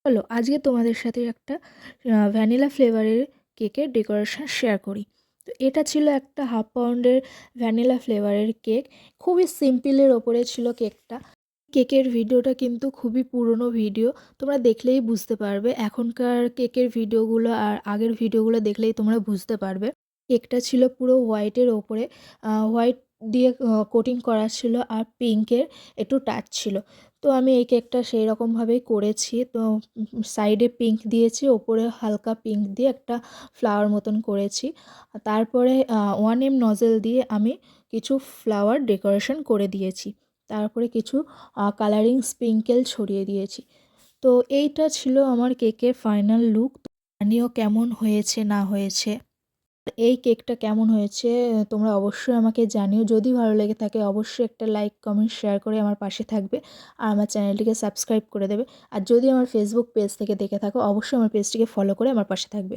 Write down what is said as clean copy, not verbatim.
চলো আজকে তোমাদের সাথে একটা ভ্যানিলা ফ্লেভারের কেকের ডেকোরেশন শেয়ার করি। তো এটা ছিল একটা হাফ পাউন্ডের ভ্যানিলা ফ্লেভারের কেক। খুবই সিম্পলের ওপরে ছিল কেকটা। কেকের ভিডিওটা কিন্তু খুবই পুরনো ভিডিও, তোমরা দেখলেই বুঝতে পারবে। এখনকার কেকের ভিডিওগুলো আর আগের ভিডিওগুলো দেখলেই তোমরা বুঝতে পারবে। কেকটা ছিল পুরো হোয়াইটের ওপরে, হোয়াইট দিয়ে কোটিং করা ছিল, আর পিঙ্কের একটু টাচ ছিল। তো আমি এই কেকটা সেই রকমভাবেই করেছি। তো সাইডে পিঙ্ক দিয়েছি, ওপরে হালকা পিঙ্ক দিয়ে একটা ফ্লাওয়ার মতন করেছি। তারপরে 1M নজেল দিয়ে আমি কিছু ফ্লাওয়ার ডেকোরেশন করে দিয়েছি। তারপরে কিছু কালারিং স্প্রিঙ্কেল ছড়িয়ে দিয়েছি। তো এইটা ছিল আমার কেকের ফাইনাল লুক। জানিও কেমন হয়েছে না হয়েছে। এই কেকটা কেমন হয়েছে তোমরা অবশ্যই আমাকে জানিও। যদি ভালো লেগে থাকে অবশ্যই একটা লাইক কমেন্ট শেয়ার করে আমার পাশে থাকবে, আর আমার চ্যানেলটিকে সাবস্ক্রাইব করে দেবে। আর যদি আমার ফেসবুক পেজ থেকে দেখে থাকো অবশ্যই আমার পেজটিকে ফলো করে আমার পাশে থাকবে।